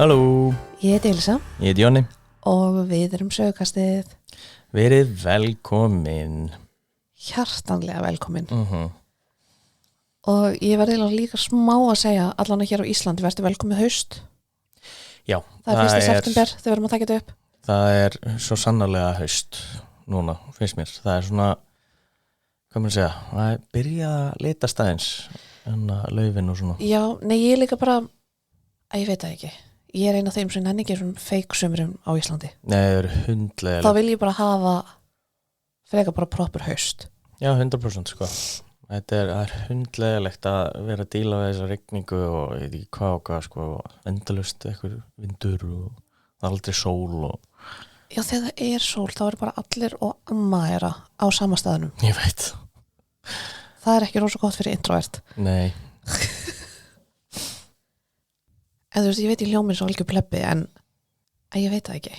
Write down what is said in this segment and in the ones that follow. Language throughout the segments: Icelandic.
Halló, Ég heiti Elsa ég heiti Jonni. og við erum Sögukastið. Verið velkomin. Hjartanlega velkomin. Og ég verði líka smá að segja allan hér á Íslandi verður velkomið haust. Já, Það er 1. september þegar við erum að taka þetta upp. Það svo sannarlega haust núna, finnst mér. Það svona, hvað maður segja, það byrja að lita staðins en að laufin og svona. Já, nei ég líka bara, ég veit það ekki. Ég ein af þeim sem nenni ekki svona fake sumrum á Íslandi. Nei, það eru hundlega. Þá vil ég bara hafa frekar bara proper haust. Já, 100% sko. Það er hundlegilegt að vera að díla við þessa rigningu og ég veit ekki hvað og hvað sko, endalaust eitthvað vindur og það er aldrei sól og... Já, þegar það er sól, þá er bara allir og amma á sama staðnum. Ég veit. Það er ekki rosa gott fyrir introvert. Nei. En þú veist, ég veit ég hljóminn svo algjör plebbi, en ég veit það ekki.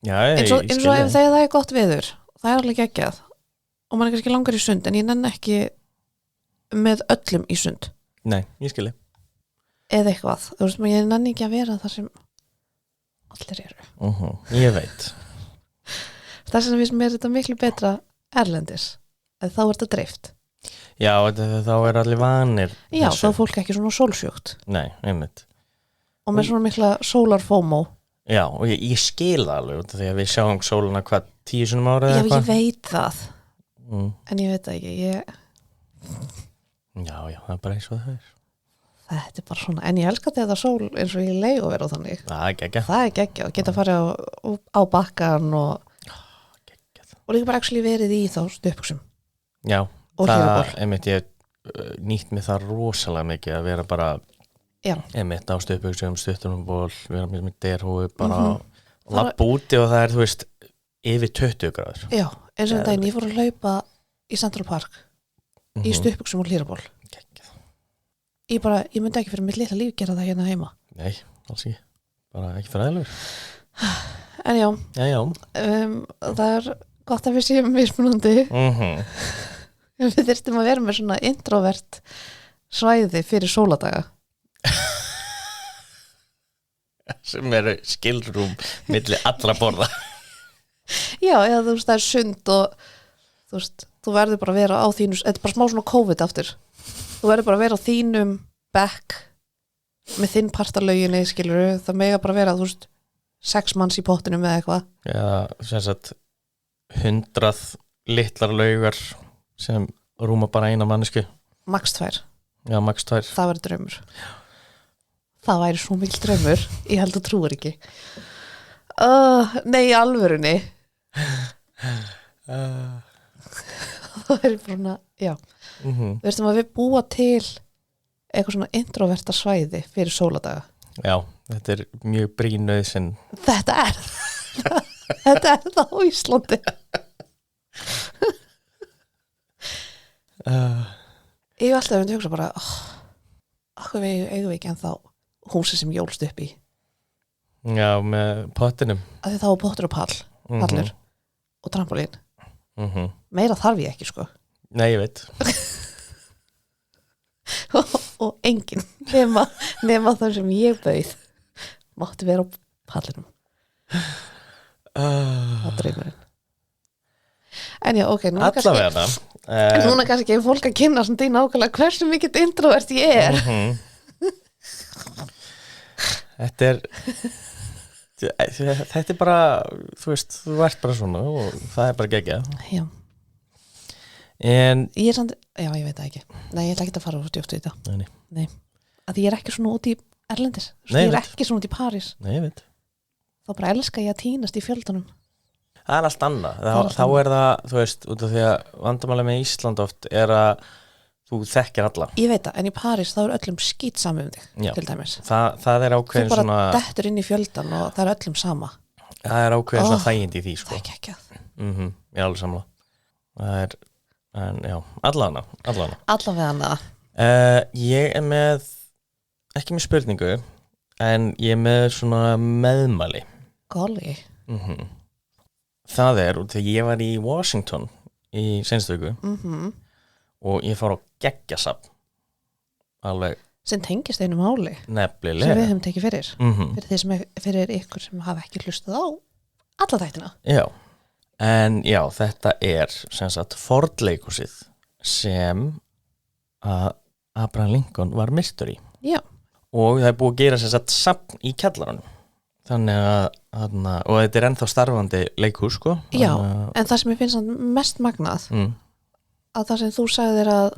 Já, eins og ef þegar það er gott veður, það er alveg geggjað og mann er kannski langar í sund, en ég nenni ekki með öllum í sund. Nei, ég skilji. Eða eitthvað, þú veist, ég nenni ekki að vera þar sem allir eru. Ég veit. Þess vegna finnst mér þetta miklu betra erlendis, að þá er þetta dreift. Já, þá er allir vanir. Já, þá er fólk ekki svona sólsjúkt. Nei, einmitt. Og með svona mikla sólarfómó. Já, og ég skil það alveg út af því að við sjáum sóluna hvað 10 sinnum ára eða eitthvað. Já, ég veit það. En ég veit það ekki. Já, það er bara eins og það er. Þetta er bara svona, en ég elska þetta sól eins og ég leigu vera á þannig. Það er geggjað. Það er geggjað, að geta farið á bakkan og líka bara actually verið í þá stuðbuxum. Já, og hlífaból. Einmitt, ég nýtt mig það rosalega mikið að vera bara einmitt á stuðbuxum, stuttunumból, vera með derhúi bara og lappa úti og það er, þú veist, yfir 20 gráður. Já, eins og daginn, ég fór að hlaupa í Central Park í stuðbuxum og hlífaból. Ég myndi ekki fyrir mitt litla líf gera það hérna heima. Nei, alls ekki. Bara ekki fræðilegur. En já. Það er gott að við séum mismunandi. Við þyrstum að vera með svona introvert svæði fyrir sóladaga. Sem eru skilrúm milli allra borða. Já, eða þú veist, það er sund og þú veist, þú verður bara að vera á þínu, þetta er bara smá svona COVID aftur. Þú verður bara að vera á þínum bekk með þinn partalauginni, skilurðu, það mega bara vera, þú veist, 6 manns í pottinum eða eitthvað. Já, sem sagt 100 litlar laugar sem rúma bara eina mannesku. Max 2. Já, max 2. Það væri draumur. Það væri svo mikil draumur, ég held að trúir ekki. Nei, í alvörunni. Það væri bara, já. Við veistum að við búa til eitthvað svona introverta svæði fyrir sóladaga. Já, þetta er mjög brýn nauðsyn. Þetta er það á Íslandi. Ég hef alltaf að hugsa bara okkur eigum við ekki en þá húsi sem jólst upp í. Já, með pottinum. Af því þá er pottur og pallur og trampolín. Meira þarf ég ekki, sko. Nei, ég veit. og enginn nema þar sem ég bauð mátti vera á pallinum. Það draumurinn. En já, ok, núna allavega núna kannski ekki fólk að kynna svona því nákvæmlega hversu mikið introvert ég er. Þetta er bara, þú veist, þú ert bara svona og það er bara geggjað. Já. En ég er samt, já, ég veit það ekki. Nei, ég ætla ekki að fara úr djúpt í þetta. Nei. Að ég er ekki svona út í erlendis. Ég er ekki svona út í París. Nei, ég veit. Þá bara elska ég að tínast í fjöldanum. Það er allt annað. Þá er það, þú veist, út af því að vandamáli með Ísland oft er að þú þekkir alla. Ég veit það, en í París þá er öllum skítsami þig, til dæmis. Það er ákveðin svona... Þú bara dettur inn í fjöldan og það er öllum sama. Það er ákveðin svona þægind í því, sko. Það er ekki ekki að. Ég er alveg samla. Það er, en já, allavega. Allavega. Ég er með, ekki með spurningu, en ég er með svona meðmæli. Golly. Það er, þegar ég var í Washington í seinustu viku og ég fór á geggjasafn alveg sem tengist einu máli nefnilega sem við höfum tekið fyrir -hmm. fyrir ykkur sem hafa ekki hlustað á alla þættina. Já, en já, þetta sem sagt Ford-leikhúsið sem að Abraham Lincoln var myrtur í. Já. Og það búið að gera sem sagt safn í kjallaranum. Þannig að, og þetta ennþá starfandi leikhús, sko. Já, en það sem ég finnst mest magnað, að það sem þú sagðir að...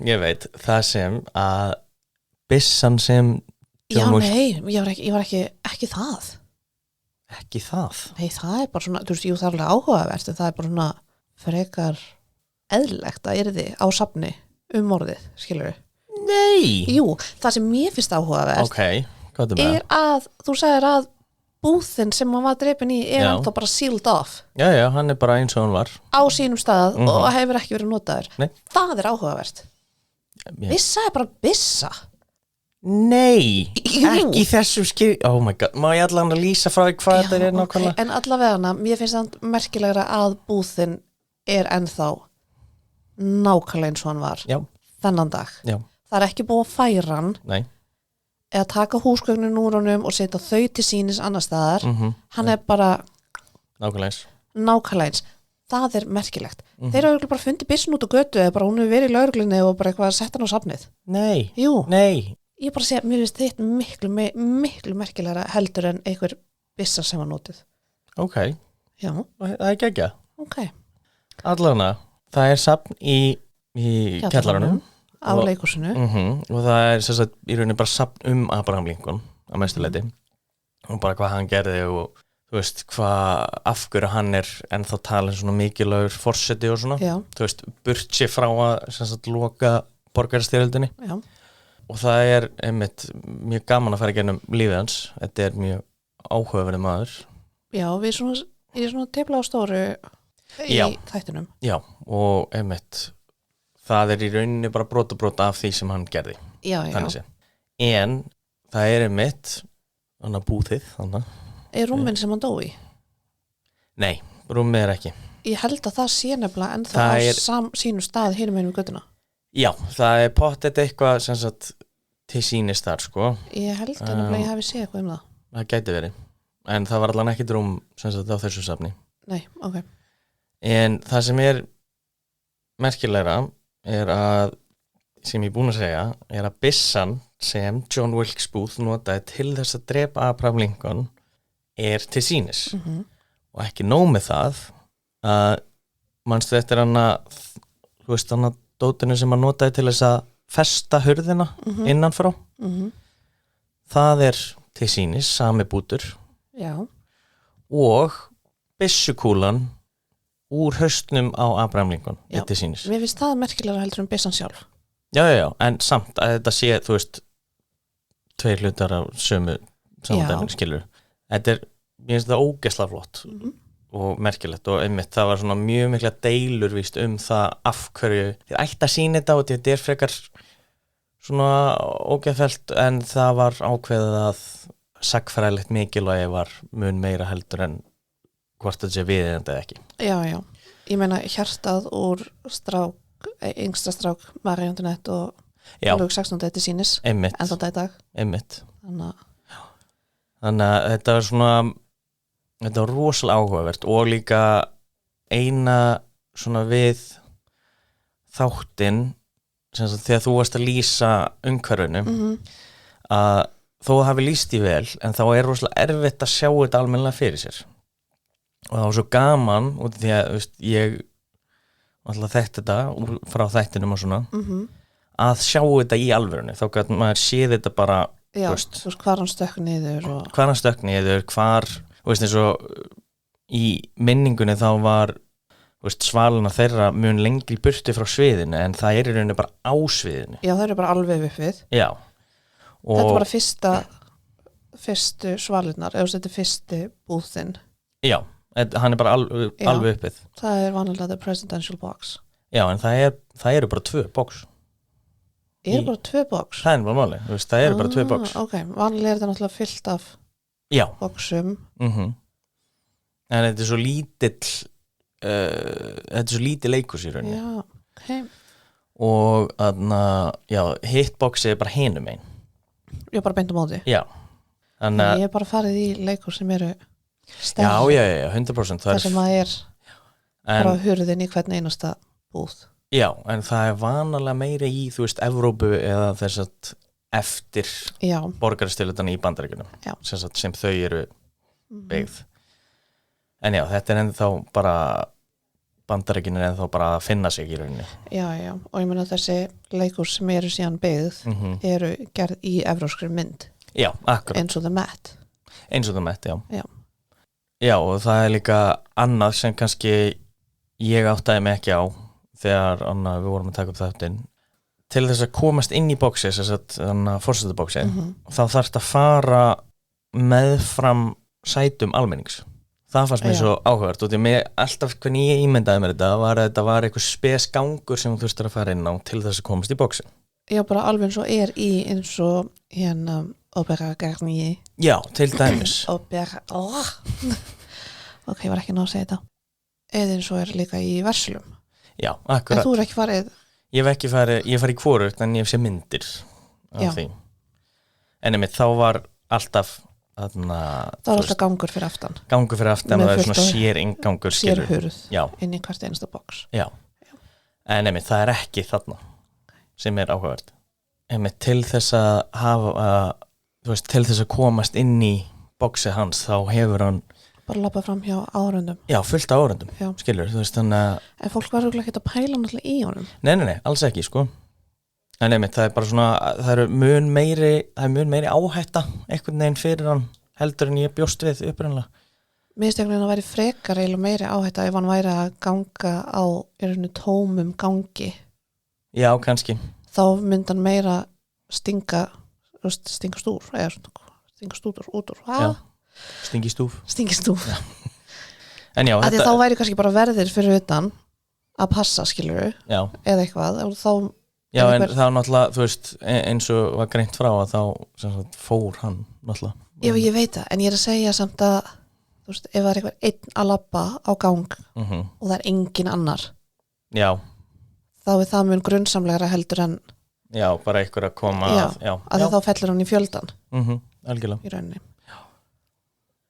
ég veit, það sem að byssan sem... Já, nei, ég var ekki það. Ekki það? Nei, það bara svona, þú veist, jú, það alveg áhugavert, en það bara svona frekar eðlilegt að yrði á safni morðið, skilur við? Nei! Jú, það sem mér finnst áhugavert að þú sagðir að búðin sem hann var drepin í ennþá bara sealed off. Já, hann bara eins og hann var. Á sínum stað og hefur ekki verið notaður. Nei. Það áhugavert. Byssa bara byssa. Nei, ekki þessu oh my god, má ég allan að lýsa frá því hvað þetta nákvæmlega? En allavega, mér finnst það merkilegra að búðin ennþá nákvæmlega eins og hann var þennan dag. Já. Það ekki búið að færa hann. Nei. Eða taka húsgögnin úr honum og setja þau til sínis annar staðar. Hann bara nákvæmlega eins. Það merkilegt. Þeir eru bara fundið byssun út á götu eða bara hún hefur verið í lögreglunni og bara eitthvað að setja hann á safnið. Nei. Jú. Nei. Ég bara segja, mér finnst þetta miklu merkilegra heldur en einhver byssa sem var notið. Ok. Já. Það geggjað. Ok. Allavega, það safn í kjallaranum. Á leikhúsinu. Og það sem sagt í rauninni bara safn Abraham Lincoln á mestuleiti. Og bara hvað hann gerði og þú veist, af hverju hann ennþá talin svona mikilvægur forseti og svona. Já. Þú veist, burt sér frá að sem sagt loka borgarastyrjöldinni. Já. Og það einmitt mjög gaman að fara gennum lífið hans. Þetta mjög áhugaverði maður. Já, við svona tefla á stóru í þættinum. Já, og einmitt það í rauninni bara brot af því sem hann gerði. Já. En það einmitt þannig að búðið þannig. Rúminn sem hann dó í? Nei, rúmið ekki. Ég held að það sé nefnilega en það sínu stað hinum einum göttuna. Já, það pottet eitthvað sem sagt til sýnist þar, sko. Ég held að ég hafi séð eitthvað það. Það gæti verið. En það var allan ekki rúm sem sagt á þessu safni. Nei, ok. En það sem merkilegra að sem ég búin að segja að byssan sem John Wilkes Booth notaði til þess að drepa Abraham Lincoln til sýnis. Og ekki nóg með það að manstu eftir þú veist hann að dótinu sem hann notaði til þess að festa hurðina innanfrá. Það til sýnis, sami bútur. Já. Og byssukúlan úr haustnum á Abraham Lincoln til sýnis. Mér finnst það merkilega heldur byssan sjálf. Já, en samt að þetta sé, þú veist, tveir hlutar á sömu samdæming, skilur. Þetta mér finnst það ógeðslega flott og merkilegt og einmitt það var svona mjög mikla deilur víst það af hverju þið ætti að sýna þetta og þetta frekar svona ógeðfellt en það var ákveðið að sagnfræðilegt mikilvægi var mun meira heldur en hvort þetta sé viðeigandi eða ekki. Já. Ég meina hjartað úr yngsta strák Marie Antoinette og Ludvig 16. Þetta sýnis einmitt. En þetta í dag. Einmitt. Þannig að þetta var svona þetta var rosalega áhugavert og líka eina svona við þáttinn þegar þú varst að lýsa umhverfinu að þó það hafi lýst í vel en þá rosalega erfitt að sjá þetta almennilega fyrir sér og það var svo gaman út því að veist, ég alltaf þetta frá þættinum og svona að sjá þetta í alvörunni þá gæti maður séð þetta bara já, þú veist hvar hann stökk niður hvar veist, eins og í minningunni þá var veist, svalina þeirra mun lengri burti frá sviðinu en það í rauninni bara á sviðinu. Já, það bara alveg upp við. Já. Og þetta var fyrstu svalinnar, eða þetta fyrstu búðin. Já, hann bara alveg upp við. Það vanalega the presidential box. Já, en það eru bara 2 box. Bara 2 box? Það bara máli, það eru bara 2 box. Ok, vanalega þetta náttúrulega fyllt af boxum. En þetta svo lítill þetta svo lítið leikhús í rauninni. Já, ok. og hitboxið er bara hinum einn. Ég er bara beint á móti. Já. Ég er bara farið í leikur sem eru stærri. Já, 100%. Það sem að er bara hurðin í hvern einasta búð. Já, en það er vanalega meira í, þú veist, Evrópu eða þess að eftir borgarastyrlutan í Bandaríkjunum sem þau eru byggð. En já, þetta er ennþá bara Bandaríkin er ennþá bara að finna sig í rauninni. Já, og ég meina þessi leikur sem eru síðan byggð eru gerð í evrópskri mynd. Já, akkurat. Eins og The Met. Já. Já, og það er líka annað sem kannski ég áttaði mig ekki á þegar við vorum að taka upp þáttinn. Til þess að komast inn í bóksið, þess að forsetabóksið, þá þarfst að fara meðfram sætum almennings. Það fannst mér svo áhugavert og því alltaf hvernig ég ímyndaði mér þetta var eitthvað spes gangur sem þú þurftir að fara inn á til þess að komast í bóksin. Já, bara alveg eins og er í eins og hérna Opera Garnier. Já, til dæmis. Ok, ég var ekki ná að segja þetta. Eða eins og er líka í Verslum. Já, akkurat. En þú er ekki farið? Ég farið í hvorugt en ég hef séð myndir af því. En einmitt þá var alltaf það var alltaf gangur fyrir aftan og það er svona sér inngangur sérhurð inn í hvert einasta box. Já. En einmitt það er ekki þarna sem er áhugavert. Einmitt til þess að hafa til þess að komast inn í boxið hans þá hefur hann bara labbað fram hjá áhorfendum. Já, fullt af áhorfendum, skilur þú veist þannig að en fólk var örugglega ekkert að pæla náttúrulega í honum. Nei, alls ekki sko. En einmitt, það er bara svona, það er mun meiri áhætta einhvern veginn fyrir hann heldur en ég bjóst við upprunalega. Mér finnst einhvern veginn að væri frekar eiginlega meiri áhætta ef hann væri að ganga á tómum gangi. Já, kannski. Þá myndi hann meira stinga stúr, eða stinga stútur út úr. Já, stingi stúf. Já. En já, þá væri kannski bara verðir fyrir utan að passa, skilur eða eitthvað, og þá Já, en það var náttúrulega, þú veist, eins og var greint frá að þá sem sagt, fór hann náttúrulega. Já, ég veit það, en ég er að segja samt að, þú veist, ef það er eitthvað einn að labba á gang og það er engin annar, þá er það mun grunnsamlegra heldur en bara einhver að koma að þá fellur hann í fjöldan. Algjörlega. Í rauninni.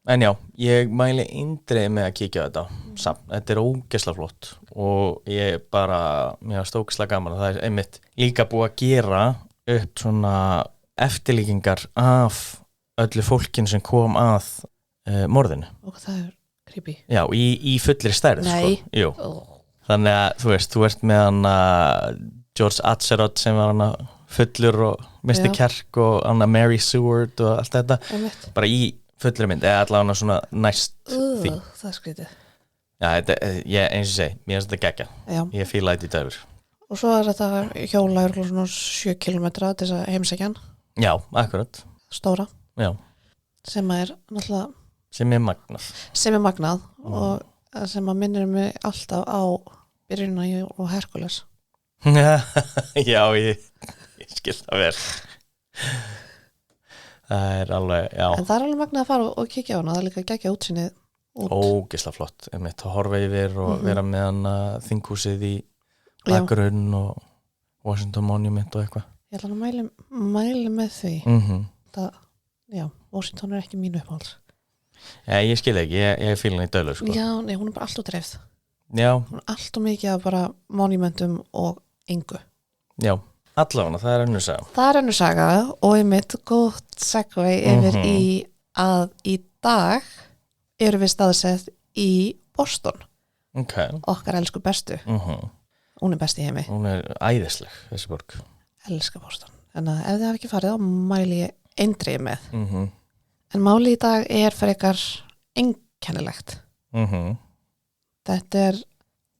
En já, ég mæli eindreið með að kíkja á þetta samt. Þetta er ógeðslega flott og ég mér varst ógeðslega gaman að það er einmitt líka búið að gera upp svona eftirlíkingar af öllu fólkin sem kom að morðinu. Og það er creepy. Já, í fullri stærð. Nei. Sko. Jú. Þannig að þú ert með hann George Atzerodt sem var hann fullur og Mr. Kerk og hann Mary Seward og allt þetta. Bara í fullri mynd, eða allavega svona næst því. Það er skrítið. Já, eins og segi, mér finnst þetta geggja. Ég fíla þetta í döfur. Og svo er þetta hjóla svona 7 kilometra til þess að heimsækjan. Já, akkurat. Stóra. Já. Sem er náttúrulega sem er magnað og sem að minnir mig alltaf á byrjunina og Herkules. Já, ég skil það vel. Það er alveg, já. En það er alveg magnað að fara og kíkja á hana, það er líka að gegja útsinnið út. Ógeðslega flott, að horfa yfir og vera með hana þinghúsið í bakgrunn og Washington Monument og eitthvað. Ég ætla að mæli með því. Washington er ekki mínu uppáhalds. Já, ég skil ekki, ég fíla henni í dölu, sko. Já, nei, hún er bara allt og dreifð. Já. Hún er allt og mikið af bara monumentum og engu. Já. Allavega, það er önnur saga. Það er önnur saga og einmitt gott segvei yfir í að í dag erum við staðsett í Boston. Okkar elsku bestu. Hún er best í heimi. Hún er æðisleg, þessi borg. Elskar Boston. En ef þið hafa ekki farið, þá mæli ég eindregið með. En máli í dag er frekar einkennilegt. Þetta er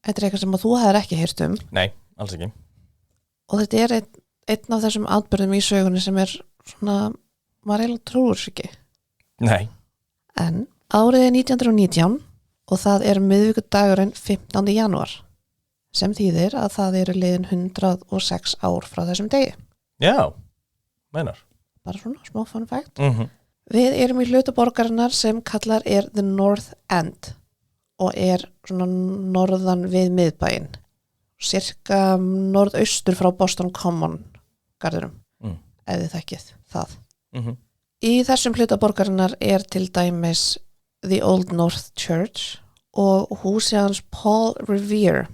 eitthvað sem þú hefur ekki heyrt um. Nei, alls ekki. Og þetta er einn af þessum atburðum í sögunni sem er svona, maður eiginlega trúir sér ekki. Nei. En árið er 1919 og það er miðvikudagurinn 15. janúar sem þýðir að það eru liðin 106 ár frá þessum degi. Já, meinar. Bara svona, smá fun fact. Við erum í hluta borgarinnar sem kallar er The North End og er svona norðan við miðbæinn. cirka norðaustur frá Boston Common garðinum, ef þið þekkið það. Í þessum hluta borgarinnar til dæmis The Old North Church og húsið hans Paul Revere,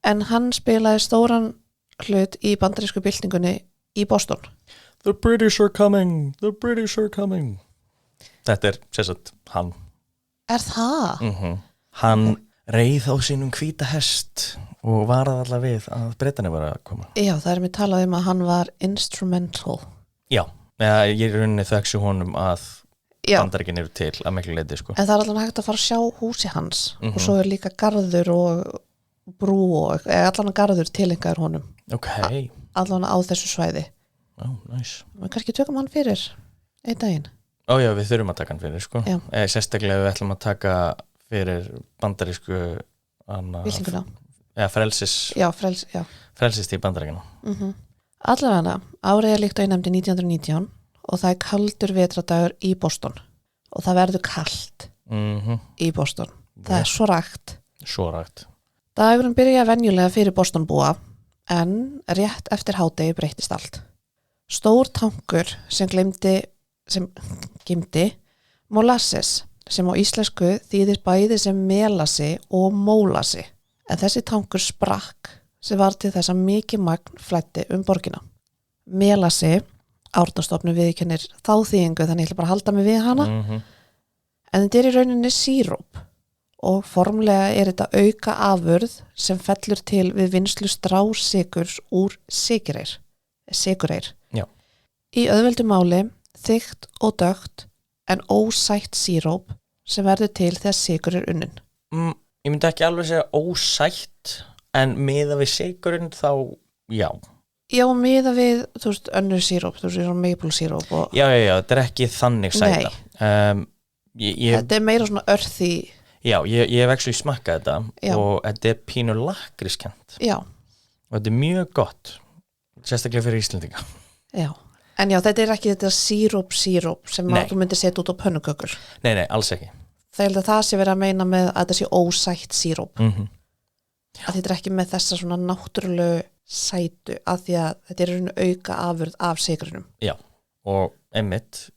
en hann spilaði stóran hlut í bandarísku byltingunni í Boston. The British are coming, the British are coming. Þetta sérstætt hann. Það? Hann reið á sínum hvíta hest og varað allar við að Bretarnir var að koma. Já, það mér talað að hann var instrumental. Já, ég rauninni þekksi honum að Bandaríkin eru til að miklu leyti, sko. En það allan hægt að fara að sjá húsi hans og svo líka garður og brú og allan garður tilengaður honum. Allan á þessu svæði. Nice. Men kannski tökum hann fyrir einn daginn. Já, við þurfum að taka hann fyrir, sko. Sérstaklega við ætlum að taka fyrir bandarísku Byltinguna. Frelsis í Bandaríkina. Allavega, árið líkt og ég nefndi 1919 og það kaldur vetradagur í Boston og það verður kalt í Boston. Það svo rakt. Dagurinn byrja venjulega fyrir Bostonbúa en rétt eftir hádegi breyttist allt. Stór tankur sem geymdi molasses sem á íslensku þýðir bæði sem melasi og mólasi. En þessi tankur sprakk sem var til þess að mikið magn flæddi borgina. Melasi, Árnastofnun viðurkennir þá þýðingu, þannig ég ætla bara að halda mig við hana. En þetta í rauninni síróp og formlega þetta auka afurð sem fellur til við vinnslu strásikurs úr sykureyr. Já. Í auðveldu máli þykkt og dökkt en ósætt síróp sem verður til þegar sykur unnin. Ég myndi ekki alveg segja ósætt, en miðað við sykurinn þá, já. Já, miðað við, þú veist, önnur síróp, þú veist, maple síróp og... Já, þetta ekki þannig sæta. Þetta meira svona örþi... Já, ég hef ekki smakkað þetta og þetta pínu lakrískent. Já. Og þetta mjög gott, sérstaklega fyrir Íslendinga. Já, en já, þetta ekki þetta síróp sem þú myndir setja út á pönnukökur. Nei, alls ekki. Það sé verið að meina með að þetta sé ósætt síróp. Að þetta ekki með þessa svona náttúrulegu sætu að því að þetta raun auka afurð af sykrunum. Já, og einmitt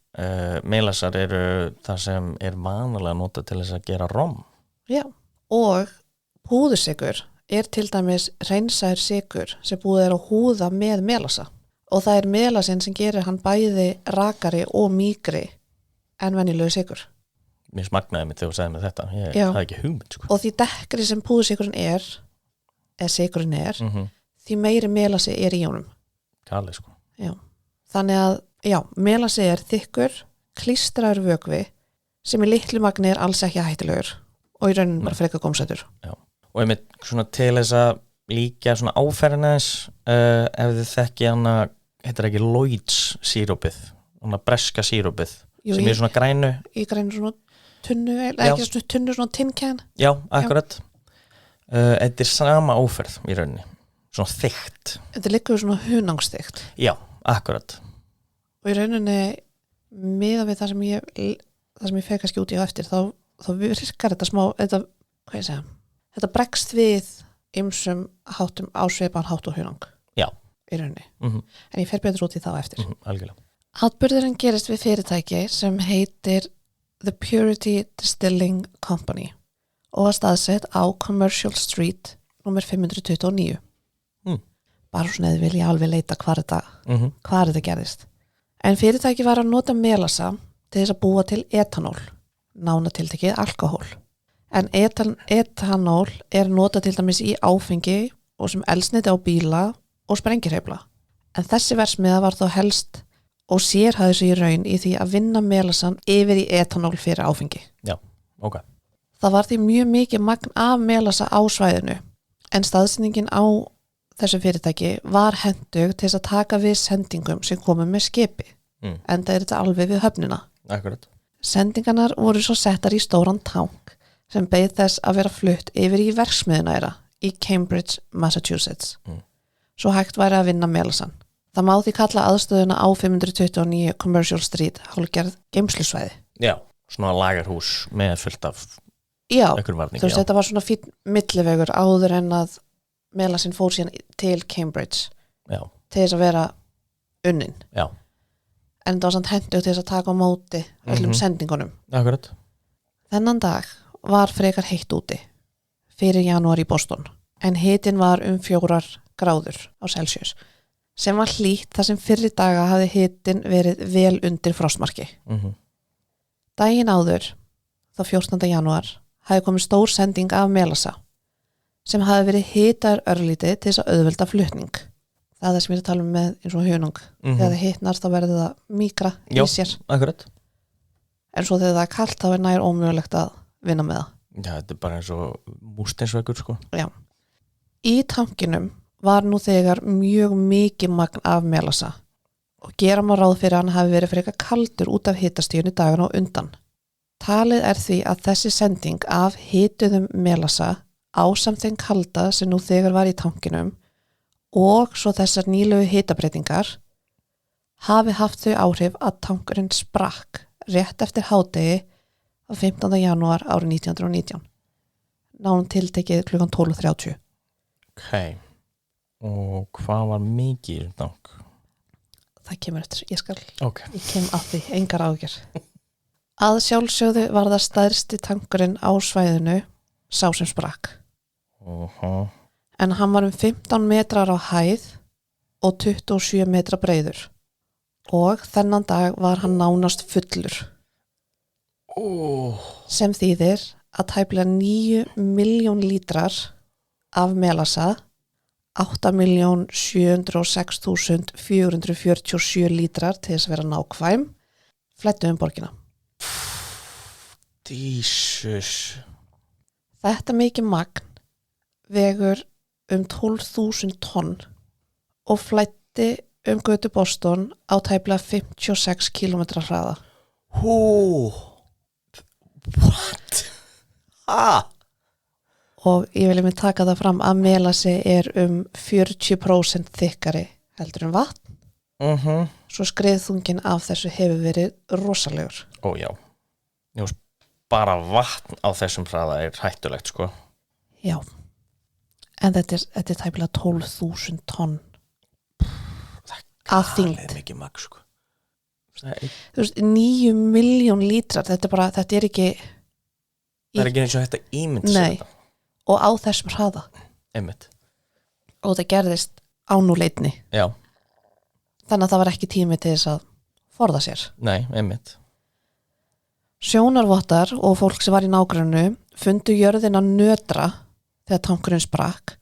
melasar eru það sem vanalega notað til þess að gera rom. Já, og púðursykur til dæmis hreinsaður sykur sem búið að húða með melasa og það melasinn sem gerir hann bæði rakari og mýkri en venjulegu sykur. Mér smagnaði mig þegar þú sagði mig þetta, það ekki hugmynd, sko. Og því dekkri sem púðursykurinn sykurinn því meiri melasi í honum. Kali, sko. Já. Þannig að, melasi þykkur, klístraður vökvi sem í litlu magni alls ekki hættulegur og í rauninni bara frekar gómsætur. Já. Og einmitt svona til þess að líka svona áferðinnes ef þið þekki hana, heitir ekki Lloyds sírópið, hana breska sírópið sem svona grænu. Í grænu svona tunnu, ekki svona tunnu, svona tinnkæn. Já, akkurat. Þetta sama áferð í rauninni. Svona þykkt. Þetta liggur svona hunangsþykkt. Já, akkurat. Og í rauninni miðað við það sem ég fer kannski út í á eftir þá virkar þetta smá þetta bregst við ýmsum háttum á svipaðan hátt og hunang. Já. Í rauninni. En ég fer betur út í það á eftir. Algjörlega. Atburðurinn gerist við fyrirtæki sem heitir The Purity Distilling Company og var staðsett á Commercial Street númer 529. Bara svona eða vil ég alveg leita hvar þetta gerðist. En fyrirtæki var að nota melasa til þess að búa til etanól, nánatiltekið alkohól. En etanól notað til dæmis í áfengi og sem eldsneyti á bíla og sprengjuhreyfla. En þessi verksmiðja var þó helst og sérhæfði sig í raun í því að vinna melasan yfir í etanól fyrir áfengi. Já, ok. Það var því mjög mikið magn af melasa á svæðinu, en staðsetningin á þessu fyrirtæki var hentug til þess að taka við sendingum sem komu með skipi. Enda þetta alveg við höfnina. Akkurat. Sendingarnar voru svo settar í stóran tank sem beið þess að vera flutt yfir í verksmiðuna í Cambridge, Massachusetts. Svo hægt væri að vinna melasan. Það má því kalla aðstöðuna á 529 Commercial Street hálfgerð geymslusvæði. Já, svona lagerhús með fullt af einhverjum varningi. Þú veist, þetta var svona fínn millivegur áður en að Melasin fór síðan til Cambridge Já. til þess að vera unnin Já. en það var samt hentugt til þess að taka á móti öllum sendingunum. Akkurat. Þennan dag var frekar heitt úti fyrir janúar í Boston en hitinn var 4 gráður á Celsius sem var hlýtt þar sem fyrri daga hafði hitinn verið vel undir frostmarki. Daginn áður, þá 14. janúar, hafði komið stór sending af Melasa sem hafði verið hitaður örlítið til þess að auðvelda flutning. Það er það sem ég er að tala um með eins og hunang. Þegar það hitnar þá verður það mýkra í sér. Akkurat. En svo þegar það er kalt þá er nær ómögulegt að vinna með það. Já, þetta er bara eins og múrsteinsveggur sko. Já. Í tankinum var nú þegar mjög mikið magn af Melasa og gera má ráð fyrir að hann hafi verið frekar kaldur út af hitastíðunni dagana á undan. Talið er því að þessi sending af hituðum Melasa ásamt þeim kalda sem nú þegar var í tankinum og svo þessar nýlegu hitabreitingar hafi haft þau áhrif að tankurinn sprakk rétt eftir hádegi á 15. janúar árið 1919. Nánum tiltekið klukkan 12:30. Ok. Og hvað var mikið í þessum tank? Það kemur eftir, Ok. Ég kem að því, engar ágjör. Að sjálfsögðu var það stærsti tankurinn á svæðinu sá sem sprakk. En hann var 15 metrar á hæð og 27 metra breiður og þennan dag var hann nánast fullur sem þýðir að tæplega 9 milljón lítrar af Melasa 8.706.447 lítrar til þess að vera nákvæm flæddu borgina. Jesus. Þetta mikið magn vegur 12.000 tonn og flæddi götu Boston á tæplega 56 km hraða. What? Og ég vil einmitt taka það fram að Melasi er 40% þykkari heldur en vatn. Svo skriðþungin af þessu hefur verið rosalegur. Já. Bara vatn á þessum hraða er hættulegt sko. Já. En þetta er tæplega 12.000 tonn af þyngd. Það er mikið magn sko. Þú veist, 9 milljón lítrar, þetta er ekki... Það er ekki eins og þetta ímynd sér þetta. Og á þessum hraða. Einmitt. Og það gerðist á núleitni. Já. Þannig að það var ekki tími til þess að forða sér. Nei, einmitt. Sjónarvottar og fólk sem var í nágrunnu fundu jörðina nötra þegar tankurinn sprakk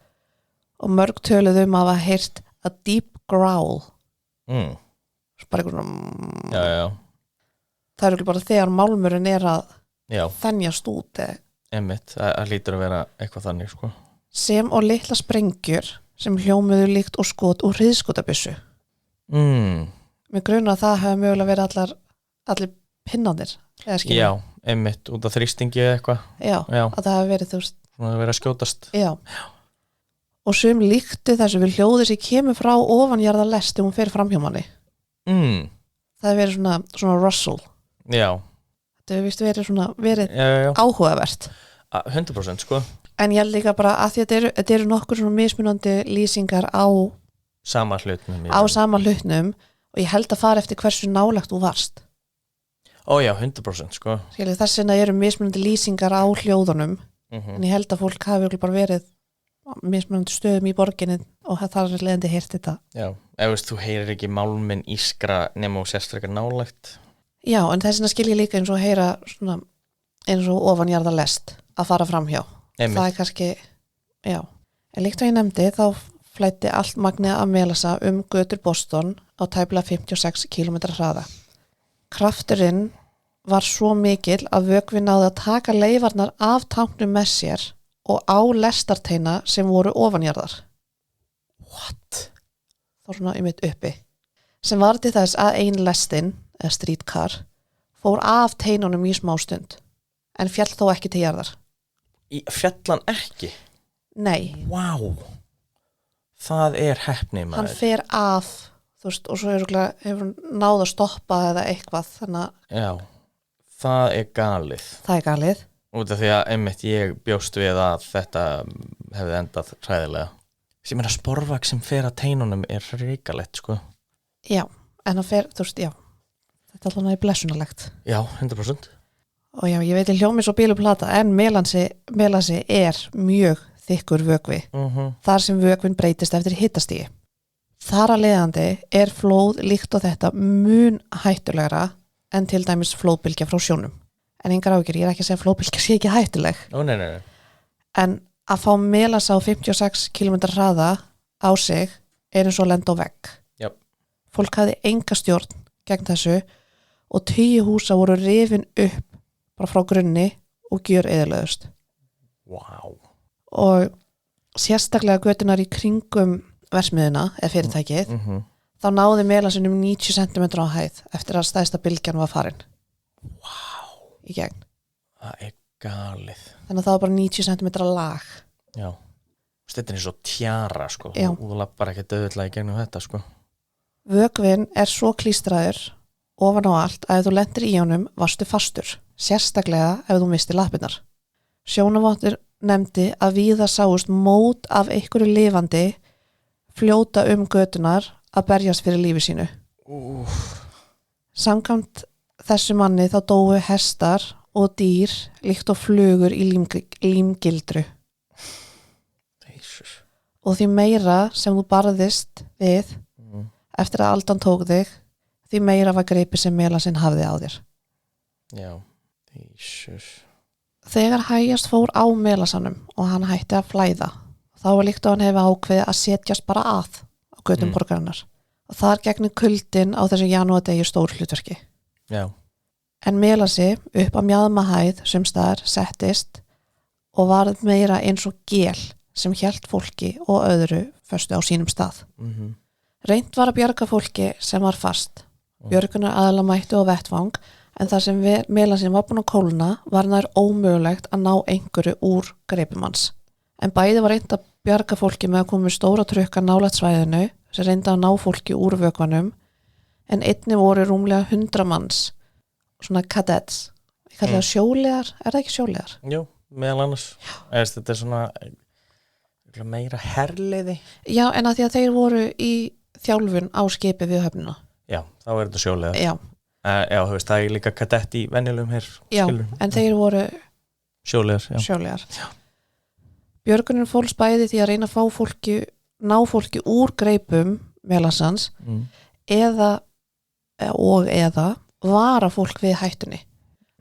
og mörg töluðu að hafa heyrt a deep growl. Bara einhvern Já. Það er bara þegar málmurinn er að þenjast út. Einmitt, það hlýtur að vera eitthvað þannig sko. Sem og litla sprengjur sem hljómuðu líkt og skot úr hríðskotabyssu. Með gruna að það hefði mögulega verið allir pinnanir. Já, einmitt, út af þrýstingi eða eitthvað. Já, að það hefði verið þú veist. Svona að vera að skjótast. Já. Og sum líktu þessu við hljóði sem kemur frá ofanjarða lest þegar hún fer fram hjá manni. Það hefði verið svona rustle. Já. Þetta hefur vist verið áhugavert. 100% sko. En ég held líka bara að því að þetta eru nokkur svona mismunandi lýsingar á sama hlutnum. Sama hlutnum og ég held að fara eftir hversu nálagt þú varst. Já, 100% sko. Þess vegna eru mismunandi lýsingar á hljóðunum en ég held að fólk hafi bara verið mismunandi stöðum í borginni og það er leiðandi heyrt þetta. Já, ef þú heyrir ekki málminn ískra nema og sérstaklega nálægt. Já, en þess vegna skil ég líka eins og heyra svona, eins og ofanjarða lest að fara framhjá. Það er kannski, já. En líkt og ég nefndi þá flæddi allt magnið af Melasa götur Boston á tæplega 56 km hraða. Krafturinn var svo mikill að vökvi náði að taka leifarnar af tanknum með sér og á lestarteina sem voru ofanjarðar. What? Þá svona einmitt uppi. Sem var til þess að ein lestin, eða streetcar, fór af teinunum í smástund, en fjall þó ekki til jarðar. Fjallan ekki? Nei. Vá. Það er heppni maður. Hann fer af, þú veist, og svo hefur náð að stoppa eða eitthvað, þannig að... Já, það er galið. Það er galið. Út af því að einmitt ég bjóst við að þetta hefði endað hræðilega. sem sporvak sem fer að teinunum hrikalegt sko. Já, en það fer, þú veist, já þetta er alveg blessunarlegt. Já, 100%. Og já, ég veit ég hljómi svo bíluplata en melasi mjög þykkur vökvi þar sem vökvin breytist eftir hitastigi. Þar að leiðandi flóð líkt og þetta mun hættulegra en til dæmis flóðbylgja frá sjónum. En engar áhyggjur, ég ekki að segja að flóðbylgja sé ekki hættuleg. Nei. En að fá melasa á 56 km hraða á sig eins og lenda á vegg. Yep. Fólk hafði enga stjórn gegn þessu og 10 húsa voru rifin upp bara frá grunni og gjöreyðilegust. Wow. Og sérstaklega götunar í kringum versmiðuna eða fyrirtækið þá náði melasin 90 cm á hæð eftir að stærsta bylgjan var farin. Wow. Í gegn. Það galið. Þannig að það var bara 90 cm lag. Já. Þetta eins og tjara sko. Já. Þú lappar ekki döðulega í gegnum þetta sko. Vökvin svo klístraður ofan á allt að ef þú lendir í honum varstu fastur, sérstaklega ef þú misti lappirnar. Sjónavottur nefndi að víða sáust mót af einhverju lifandi fljóta götunar að berjast fyrir lífi sínu. Samkvæmt þessu manni þá dóu hestar og dýr líkt og flugur í límgildru. Jesus. Og því meira sem þú barðist við eftir að aldan tók þig, því meira var greipið sem melasinn hafði á þér. Já, Jesus. Þegar hægjast fór á melasanum og hann hætti að flæða, þá var líkt og hann hefði ákveðið að setjast bara á götum borgarinnar. Og þar gegnir kuldin á þessu janúardegi stór hlutverki. Já. En melasi upp á mjaðmahæð sumstaðar settist og varð meira eins og gél sem hélt fólki og öðru föstu á sínum stað. Reynt var að bjarga fólki sem var fast. Björgunar aðala mættu á vettvang en þar sem melasin var búin að kólna var nær ómögulegt að ná einhverju úr greipum hans. En bæði var reynt að bjarga fólki með að koma með stóra trukka nálægt svæðinu sem reyndi að ná fólki úr vökvanum en einnig voru rúmlega 100 manns, svona cadets. Ég kalli það sjóliðar, það ekki sjóliðar? Jú, meðal annars. Þetta svona meira herliði. Já, en að því að þeir voru í þjálfun á skipi við höfnina. Já, þá þetta sjóliðar. Já. Já, þú veist, það líka kadett í venjulegum hér. Já, en þeir voru sjóliðar. Sjóliðar. Já. Björgunin fólks bæði því að reyna að ná fólki úr greipum melasans eða vara fólk við hættunni.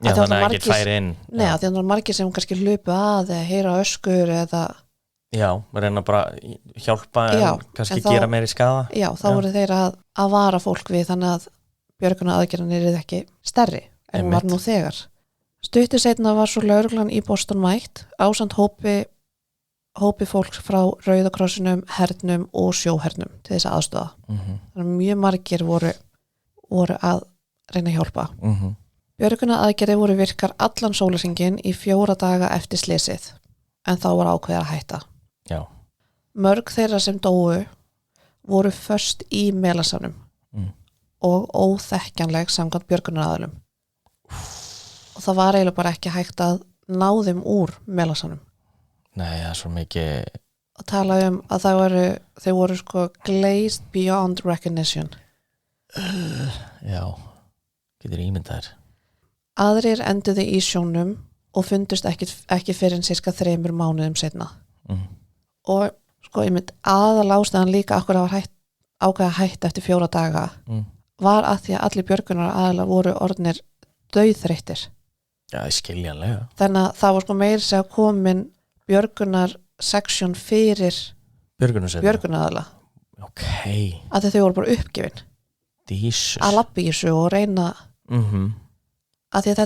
Já, þannig að ekki færi inn. Nei, því að það var margir sem kannski hlupu að eða heyra öskur eða Já, reyna bara hjálpa en kannski gera meiri skaða. Já, þá voru þeir að vara fólk við þannig að björgunaraðgerðin ekki stærri en hún var nú þegar. Stuttu seinna var svo lögreglan í Boston mætt ásamt hópi fólks frá Rauða krossinum, hernum og sjóhernum til þess að aðstoða. Þannig að mjög margir voru að reyna að hjálpa. Björgunaraðgerðir voru virkar allan sólarhringinn í 4 daga eftir slysið en þá var ákveðið að hætta. Já. Mörg þeirra sem dóu voru föst í melasanum og óþekkjanleg samkvæmt björgunaraðilum. Og það var eiginlega bara ekki hægt að ná þeim úr melasanum. Nei, það svo mikið að tala að þau voru sko glazed beyond recognition. Já, getur ímyndaðir. Aðrir enduðu í sjónum og fundust ekki fyrir en sirka 3 mánuðum seinna. Og sko aðal ástæðan líka akkur að var ákveða hætt eftir 4 daga var að því að allir björgunar aðalega voru orðnir dauðþreyttir. Já, skiljanlega. Þannig að það var sko meira sem komin björgunar section fyrir björgunaraðala. Ok. Að þau voru bara uppgefin. Jesus. Að labba í þessu og reyna að því að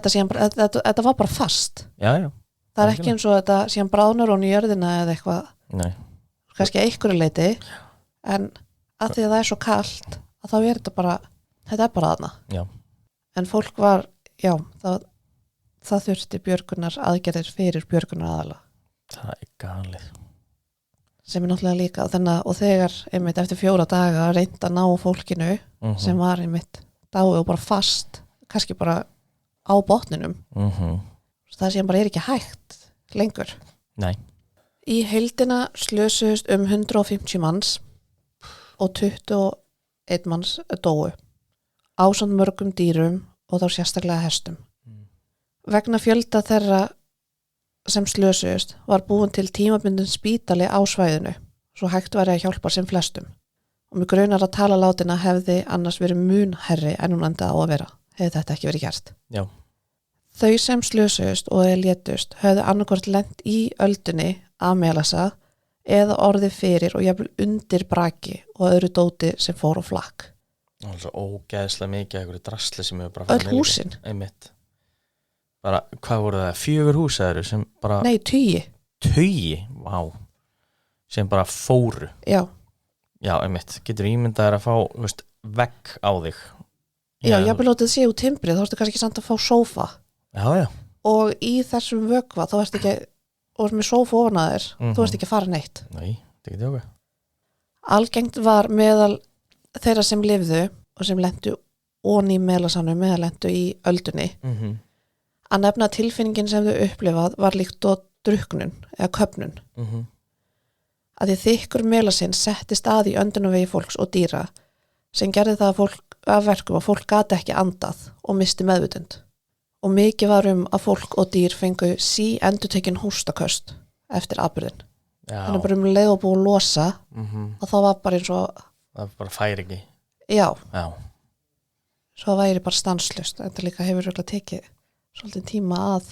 þetta var bara fast. Já. Það ekki eins og þetta síðan bráðnar og jörðina eða eitthvað. Nei. Kannski að einhverju leiti en að því að það svo kalt að þá þetta bara þarna. Já. En fólk var, það þurfti björgunar aðgerðir fyrir björgunar aðala. Það galið. Sem náttúrulega líka og þegar eftir 4 daga reyndi að ná fólkinu sem var dái og bara fast, kannski bara á botninum. Það sem bara ekki hægt lengur. Nei. Í heildina slösuðust 150 manns og 21 manns dóu ásamt mörgum dýrum og þá sérstaklega hestum. Vegna fjölda þeirra sem slösuðust var búin til tímabundin spítali á svæðinu svo hægt væri að hjálpa sem flestum og mig grunar að tala látina hefði annars verið mun herri en hún endaði á að vera hefði þetta ekki verið gert. Já. Þau sem slösuðust og létust höfðu annarkvort lent í öldunni af Melassa eða orðið fyrir og jafnvel undir braki og öðru dóti sem fór á flakk. Það var svo ógeðslega mikið einhverju drasli sem hefur bara Öll húsin? Einmitt. Bara, hvað voru það? 4 hús eða sem bara... Nei, 10. 10? Vá. Sem bara fóru. Já. Já, einmitt. Getur ímyndaðir að fá, veist, vegg á þig. Já, jafnvel lótið sé úr timbrið, þá ertu kannski samt að fá sófa. Já. Og í þessum vökva, þá ertu ekki, og með sófa ofan að þér, þú ertu ekki að fara neitt. Nei, þetta er ekki okkur. Algengt var meðal þeirra sem lifðu og sem lentu onni í Melassanum eða lentu í öldunni. Að nefna tilfinningin sem þau upplifað var líkt og drukknun eða köfnun. Að því þykkur Melasinn settist að í öndunarvegi fólks og dýra sem gerði það að verkum að fólk gat ekki andað og misti meðvitund. Og mikið var að fólk og dýr fengu endurtekin hóstaköst eftir atburðinn. Þannig bara leið og búið að losa og það var bara eins og... Það var bara færingi. Já. Svo það væri bara stanslust. En það líka hefur örugglega tekið svolítið tíma að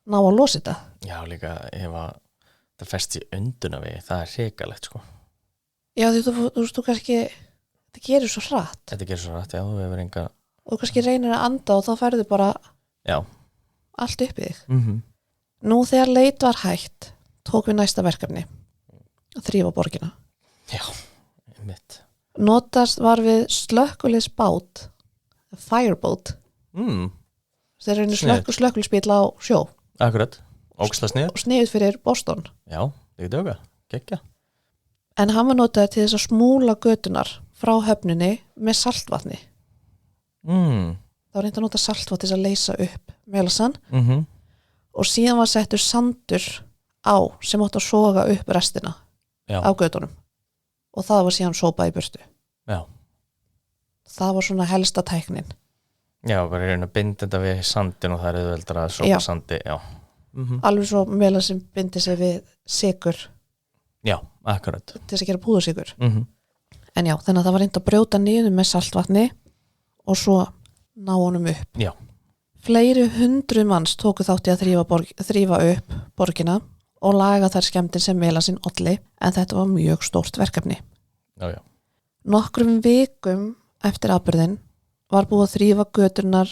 ná að losa þetta. Já, líka ef að það festi í öndunarvegi, það er hrikalegt, sko. Já, þú kannski, þetta gerir svo hratt. Þetta gerir svo hratt, já, þú hefur enga... Og kannski reynir að anda og þá færðu bara allt upp í þig. Nú þegar leit var hægt, tók við næsta verkefni, að þrífa borgina. Já, einmitt. Notast var við slökkuliðsbát, fireboat. Þeir eru slökkuliðsbíl á sjó. Akkurat, ógeðslega sniðugt. Og sniðugt fyrir Boston. Já, það er döga, geggja. En hann var notaður til þess að smúla götunar frá höfninni með saltvatni. Það var reynt að nota saltvatn til að leysa upp Melassan og síðan var settur sandur á sem átti að soga upp restina á götunum og það var síðan sópað í burtu. Já. Það var svona helsta tæknin. Já, bara reyna að binda þetta við sandin og það er auðveldar að sópa sandi. Já. Alveg svo Melassin bindi sig við sykur. Já, akkurat. Til þess að gera púðursykur. En já, þannig að það var reynt að brjóta niður með saltvatni og svo ná honum upp. Já. Fleiri 100 manns tóku þátt í að þrífa upp borgina og laga þær skemmtir sem Melassin olli, en þetta var mjög stórt verkefni. Já. Nokkrum vikum eftir atburðinn var búið að þrífa göturnar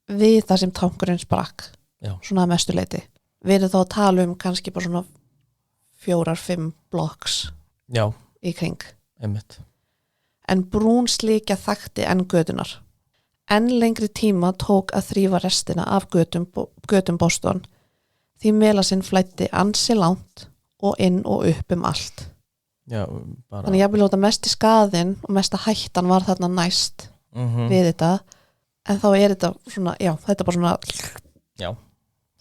við það sem tankurinn sprakk. Já. Svona að mestu leyti. Við erum þá að tala kannski bara svona 4-5 blocks í kring. Einmitt. En brún slíkja þakti enn götunar. Enn lengri tíma tók að þrífa restina af götum Boston því Melassin flæddi ansi langt og inn og upp allt. Já, bara... Þannig ég vil lóta mest í skaðin og mesta hættan var þarna næst við þetta, en þá er þetta svona, þetta bara svona... Já,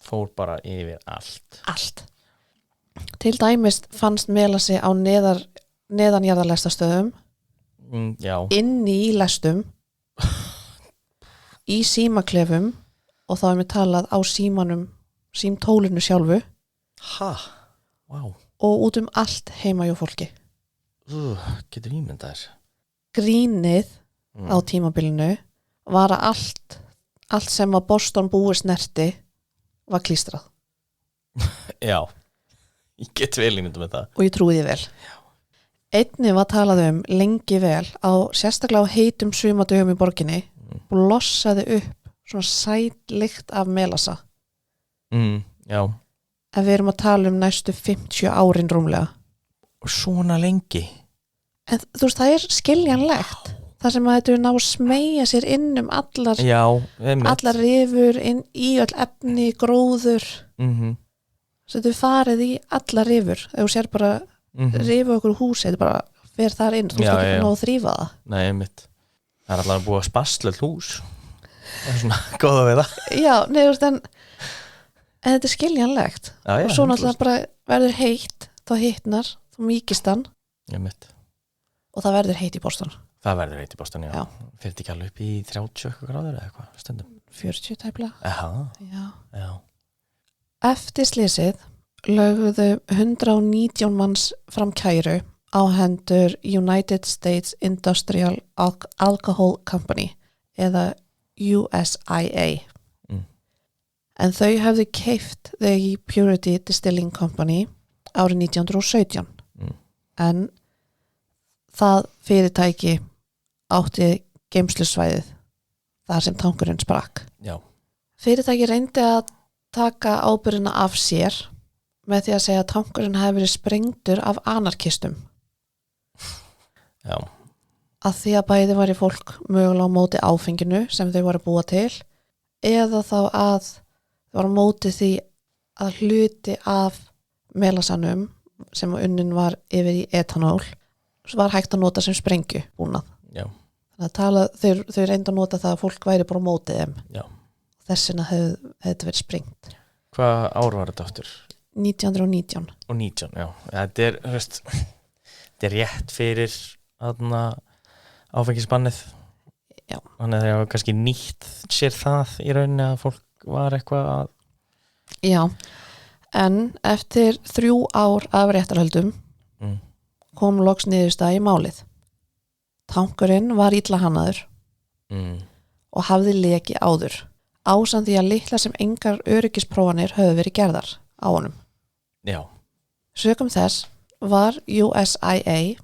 fór bara yfir allt. Allt. Til dæmis fannst Melassi á neðanjarðarlestastöðum, inni í lestum, í símaklefum og þá við talað á símtólinu sjálfu. Wow. Og út allt heima hjá fólki. Getur ímyndað þess. Grínið á tímabilinu var að allt sem að Boston búi snerti var klístrað. Já, ég get vel ímyndað með það. Og ég trúi því vel. Já. Einnig var talað lengi vel á sérstaklega á heitum sumadögum í borginni og lossaði upp svona sætlykt af Melassa. Já. En við erum að tala næstu 50 árin rúmlega. Og svona lengi? En þú veist, það er skiljanlegt. Það sem að þetta ná að smeygja sér inn allar rifur, inn í öll efni, gróður. Svo þetta farið í allar rifur. Ef þú sér bara rifu okkur húsi, þetta bara fer þar inn. Þú veist ekki ná að þrífa það. Nei, einmitt. Það er alltaf að búa að spasla hús. Það er svona góða við það. Já, nei, þú veist, en þetta er skiljanlegt. Og svo náttúrulega bara verður heitt þá hitnar, þú mýkist hann og það verður heitt í Boston. Það verður heitt í Boston, já. Fyrir ekki alveg upp í 30 gráður eða eitthvað stundum? 40 tæplega. Já. Eftir slysið lögðu 119 manns fram kæru á hendur United States Industrial Alcohol Company eða USIA. En þau hefðu keypt The Purity Distilling Company árið 1917. En það fyrirtæki átti geymslusvæðið þar sem tankurinn sprakk. Já. Fyrirtæki reyndi að taka ábyrgðina af sér með því að segja að tankurinn hefði verið sprengdur af anarkistum. Já. Að því að bæði var í fólk mögulega á móti áfenginu sem þau voru að búa til eða þá að þau voru á móti því að hluti af melasanum sem unnin var yfir í etanól var hægt að nota sem sprengju búnað. Já. Þannig að þau reyndu að nota það að fólk væri bara á móti þeim. Já. Þessina hefði þetta verið sprengt. Hvað ár var þetta aftur? 1919. Og 19, já. Þetta er rétt fyrir áfengisbannið. Já. Þannig að það var kannski nýtt sér það í rauninni að fólk var eitthvað að... Já, en eftir 3 ár af réttarhöldum kom loks niðurstaða í málið. Tankurinn var illa hannaður og hafði leki áður, ásamt því að litla sem engar öryggisprófanir höfðu verið gerðar á honum. Já. Sökum þess var USIA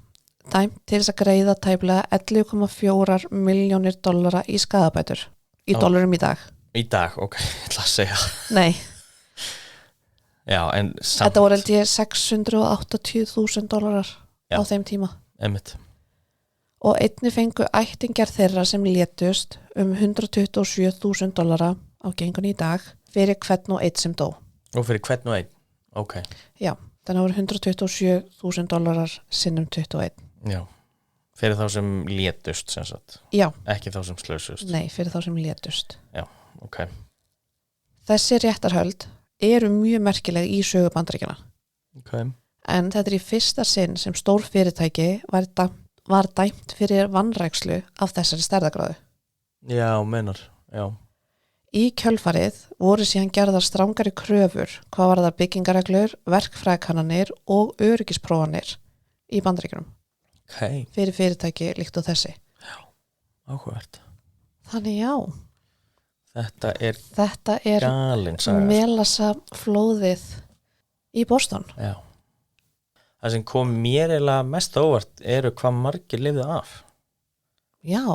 dæmt til þess að greiða tæplega 11,4 milljónir dollara í skaðabætur, í dollarum í dag. Í dag, ok, ég ætla að segja. Nei. Já, en samt... Þetta voru held ég 680.000 dollarar á þeim tíma. Einmitt. Og einnig fengu ættingjar þeirra sem létust 127.000 dollara á gengunni í dag fyrir hvern og einn sem dó. Og fyrir hvern og einn, ok. Já, þannig voru 127.000 dollarar sinnum 21. Já, fyrir þá sem létust sem sagt. Já. Ekki þá sem slösust. Nei, fyrir þá sem létust. Já, ok. Þessi réttarhöld eru mjög merkileg í sögu Bandaríkjanna. Ok. En þetta í fyrsta sinn sem stór fyrirtæki var dæmt fyrir vanrækslu af þessari stærðagráðu. Já, meinar, já. Í kjölfarið voru síðan gerðar strangari kröfur hvað var það byggingareglur, verkfræðikannanir og öryggisprófanir í Bandaríkjunum. Ok. Fyrir fyrirtæki líkt og þessi. Já, áhugavert. Þannig já. Þetta er galinn saga. Melasa flóðið í Boston. Já. Það sem kom mér eiginlega mest óvart eru hvað margir lifðu af. Já.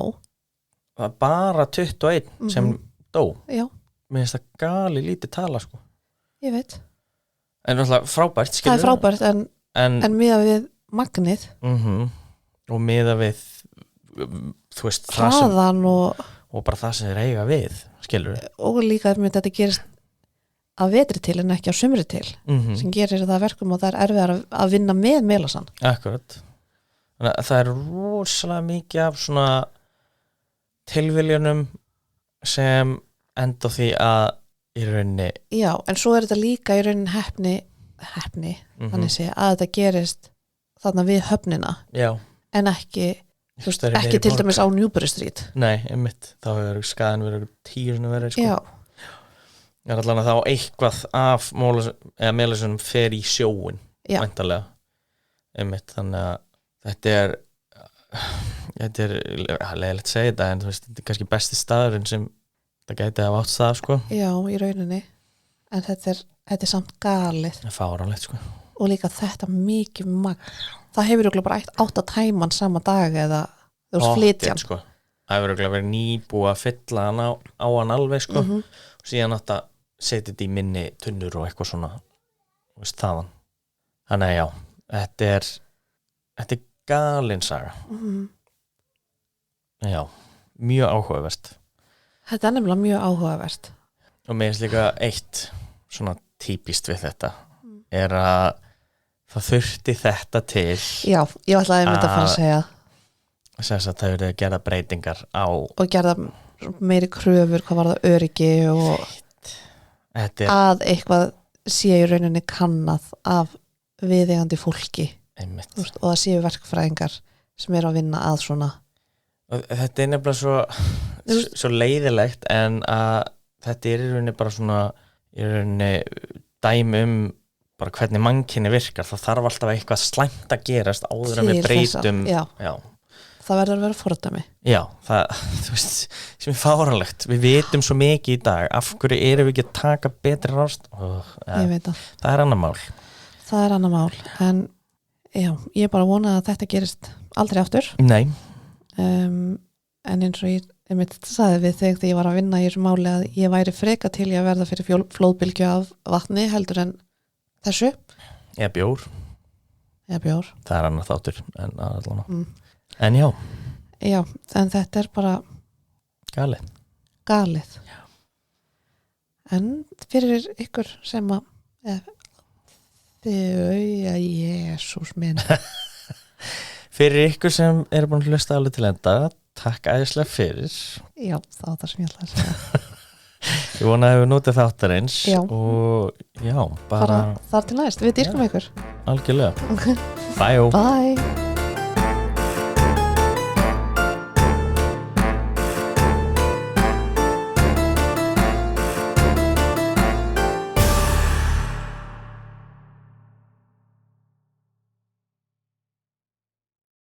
Það var bara 21 sem dó. Já. Mér finnst það gali lítið tala, sko. Ég veit. En náttúrulega frábært, skilur. Það er frábært, en miðað við magnið. Og miðað við, þú veist, hraðan og bara það sem þeir eiga við, skilur. Og líka með þetta gerist að vetri til en ekki á sumri til sem gerir það verkum og það er erfiðar að vinna með melasan. Akkurat. Þannig að það er rosalega mikið af svona tilviljunum sem enda því að í rauninni... Já, en svo er þetta líka í rauninni heppni þannig sé að þetta gerist þarna við höfnina. Já. En ekki til dæmis á Newbury Street. Nei, einmitt. Þá hefur skaðin verið 10 verið, sko. Já. Það er allan að þá eitthvað af melasunum fer í sjóin væntanlega einmitt, þannig að þetta er leiðilegt að segja þetta en þú veist, þetta er kannski besti staðurinn sem það gæti að átt stað, sko. Já, í rauninni en þetta er samt galið. Það er fáránlegt, sko. Og líka þetta mikið magn. Það hefur örugglega bara átt að tæma hann sama dag eða þú veist flytja hann. Sko. Það hefur örugglega verið nýbúið að fylla hann á hann alveg, sko. Og síðan átt að setja þetta í minni tunnur og eitthvað svona veist, þaðan. Þannig að já, þetta er galin saga. Já, mjög áhugavert. Þetta er nefnilega mjög áhugavert. Og mér finnst líka eitt svona típist við þetta er að það þurfti þetta til. Já, ég ætlaði að fara að segja. Þess að það hefur verið að gera breytingar á og gera meiri kröfur hvað var það öryggi og að eitthvað sé í rauninni kannað af viðeigandi fólki Einmitt. veist, og það séu verkfræðingar sem eru að vinna að svona og þetta nefnilega svo leiðilegt en að þetta í rauninni bara svona í rauninni dæmi bara hvernig mannkynni virkar það þarf alltaf eitthvað slæmt að gerast áður en við breytum já. Það verður að vera fordæmi já, það, þú veist, sem fáránlegt við vitum svo mikið í dag af hverju erum við ekki að taka betri rást ég veit það er annar mál en já, ég er bara að vona að þetta gerist aldrei aftur nei en eins og ég mitt sagði við þig þegar ég var að vinna í þessu máli að ég væri freka til ég að verða fyrir flóðbylgju af vatni heldur en þessu eða bjór það er annar þáttur en allavega en já, en þetta er bara galið já. En fyrir ykkur sem að Jesús minn fyrir ykkur sem eru búin að hlusta alveg til enda takk æðislega fyrir já, það var það sem ég ætlaði að segja ég vona að við notið þáttarins og já, bara þar til næst, við dýrkum ykkur algjörlega bye